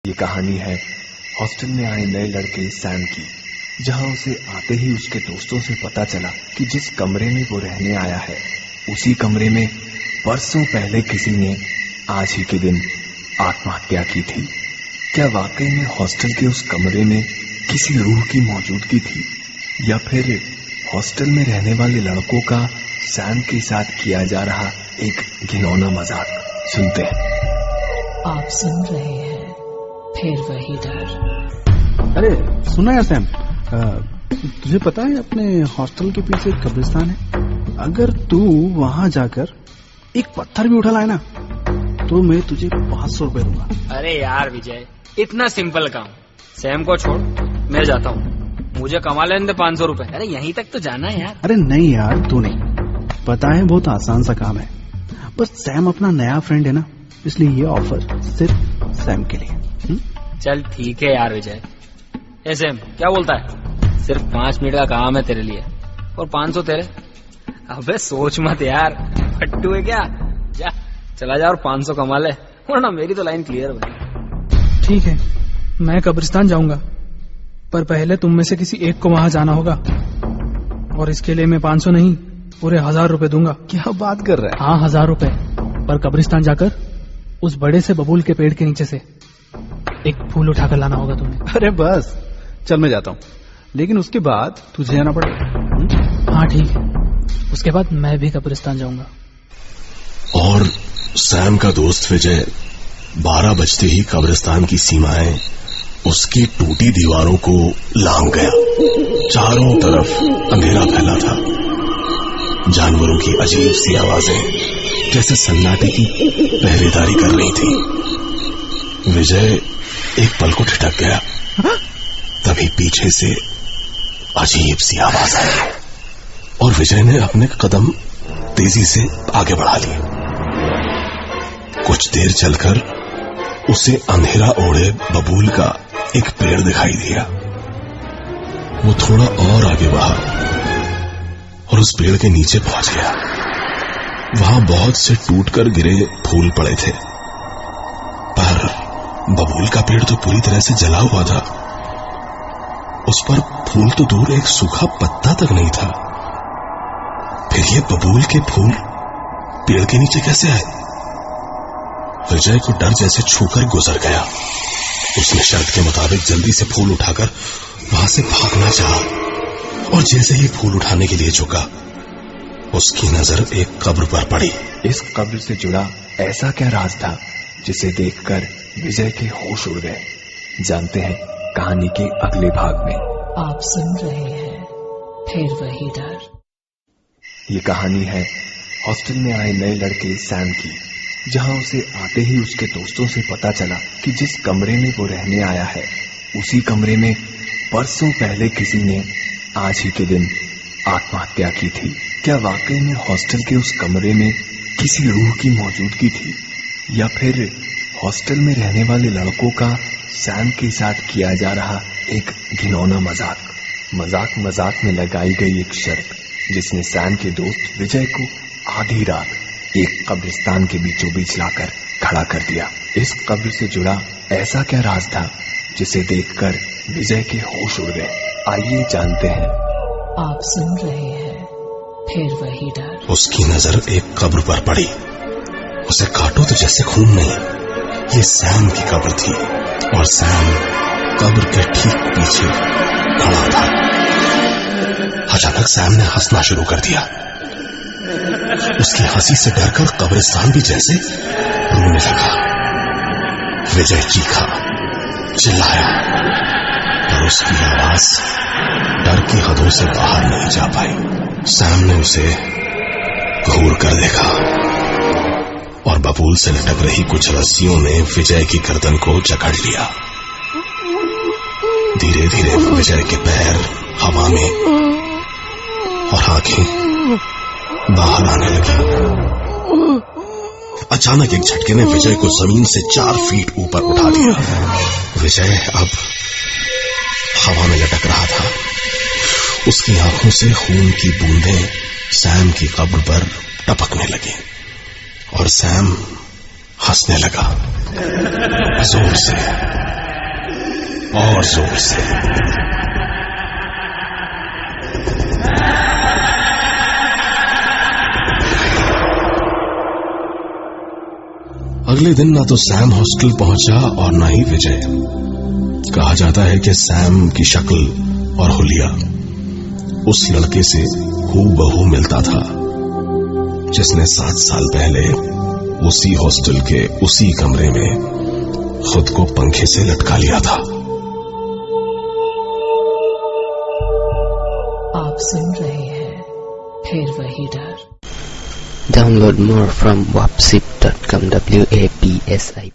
ये कहानी है हॉस्टल में आए नए लड़के सैम की, जहां उसे आते ही उसके दोस्तों से पता चला कि जिस कमरे में वो रहने आया है उसी कमरे में बरसों पहले किसी ने आज ही के दिन आत्महत्या की थी। क्या वाकई में हॉस्टल के उस कमरे में किसी रूह की मौजूदगी थी, या फिर हॉस्टल में रहने वाले लड़कों का सैम के साथ किया जा रहा एक घिनौना मजाक? सुनते हैं। आप सुन रहे हैं फिर वही डर। अरे सुना यार सैम, तुझे पता है अपने हॉस्टल के पीछे एक कब्रिस्तान है। अगर तू वहां जाकर एक पत्थर भी उठा लाए ना तो मैं तुझे 500 रुपए दूंगा। अरे यार विजय, इतना सिंपल काम। सैम को छोड़, मैं जाता हूँ, मुझे कमा लेने दे 500 रुपए। अरे यहीं तक तो जाना है यार। अरे नहीं यार, तू नहीं, पता है बहुत आसान सा काम है। बस सैम अपना नया फ्रेंड है ना, इसलिए ये ऑफर सिर्फ सैम के लिए। चल ठीक है यार विजय। ए सैम, क्या बोलता है? सिर्फ 5 मिनट का काम है तेरे लिए और 500 तेरे। अबे सोच मत यार, फट्टू है क्या? जा, चला जा और 500 कमा ले, वरना मेरी तो लाइन क्लियर भाई। ठीक है, मैं कब्रिस्तान जाऊंगा, पर पहले तुम में से किसी एक को वहां जाना होगा, और इसके लिए मैं 500 नहीं पूरे 1000 रुपए दूंगा। क्या बात कर रहा है? हाँ, 1000 रुपए, पर कब्रिस्तान जाकर उस बड़े से बबूल के पेड़ के नीचे से एक फूल उठाकर लाना होगा तुम्हें। अरे बस चल, मैं जाता हूँ, लेकिन उसके बाद तुझे जाना पड़ेगा। हाँ ठीक है, उसके बाद मैं भी कब्रिस्तान जाऊंगा। और सैम का दोस्त विजय 12 बजते ही कब्रिस्तान की सीमाएं उसकी टूटी दीवारों को लांघ गया। चारों तरफ अंधेरा फैला था। जानवरों की अजीब सी आवाजें जैसे सन्नाटे की पहरेदारी कर रही थी। विजय एक पल को ठिठक गया। तभी पीछे से अजीब सी आवाज आई और विजय ने अपने कदम तेजी से आगे बढ़ा लिए। कुछ देर चलकर उसे अंधेरा ओढ़े बबूल का एक पेड़ दिखाई दिया। वो थोड़ा और आगे बढ़ा और उस पेड़ के नीचे पहुंच गया। वहां बहुत से टूटकर गिरे फूल पड़े थे, पर बबूल का पेड़ तो पूरी तरह से जला हुआ था। उस पर फूल तो दूर, एक सूखा पत्ता तक नहीं था। फिर ये बबूल के फूल पेड़ के नीचे कैसे आए? विजय को डर जैसे छूकर गुजर गया। उसने शर्त के मुताबिक जल्दी से फूल उठाकर वहां से भागना चाहा, और जैसे ही फूल उठाने के लिए झुका, उसकी नजर एक कब्र पर पड़ी। इस कब्र से जुड़ा ऐसा क्या राज था जिसे देखकर विजय के होश उड़ गए? जानते हैं कहानी के अगले भाग में। आप सुन रहे हैं फिर वही डर। ये कहानी है हॉस्टल में आए नए लड़के सैम की, जहां उसे आते ही उसके दोस्तों से पता चला कि जिस कमरे में वो रहने आया है उसी कमरे में बरसों पहले किसी ने आज ही के दिन आत्महत्या की थी। क्या वाकई में हॉस्टल के उस कमरे में किसी रूह की मौजूदगी थी, या फिर हॉस्टल में रहने वाले लड़कों का सैम के साथ किया जा रहा एक घिनौना मजाक में लगाई गई एक शर्त जिसने सैम के दोस्त विजय को आधी रात एक कब्रिस्तान के बीचों बीच लाकर खड़ा कर दिया। इस कब्र से जुड़ा ऐसा क्या राज था जिसे देखकर विजय के होश उड़ गए? आइए जानते हैं। आप सुन रहे हैं फिर वही डर। उसकी नजर एक कब्र पर पड़ी। उसे काटो तो जैसे खून नहीं, ये सैम की कब्र थी, और सैम कब्र के ठीक पीछे खड़ा था। अचानक सैम ने हंसना शुरू कर दिया। उसकी हंसी से डरकर कब्रिस्तान भी जैसे रोने लगा। विजय चीखा, चिल्लाया, पर उसकी आवाज डर की हदों से बाहर नहीं जा पाई। सैम ने उसे घूर कर देखा और बबूल से लटक रही कुछ रस्सियों ने विजय की गर्दन को जकड़ लिया। धीरे धीरे विजय के पैर हवा में और आंखें बाहर आने लगी। अचानक एक झटके ने विजय को जमीन से 4 फीट ऊपर उठा दिया। विजय अब हवा में लटक रहा था। उसकी आंखों से खून की बूंदें सैम की कब्र पर टपकने लगी और सैम हंसने लगा जोर से। और जोर से। अगले दिन ना तो सैम हॉस्टल पहुंचा और ना ही विजय। कहा जाता है कि सैम की शक्ल और हुलिया उस लड़के से हूबहू मिलता था जिसने 7 साल पहले उसी हॉस्टल के उसी कमरे में खुद को पंखे से लटका लिया था। आप सुन रहे हैं फिर वही डर। Download more from wapsip.com. WAPSIP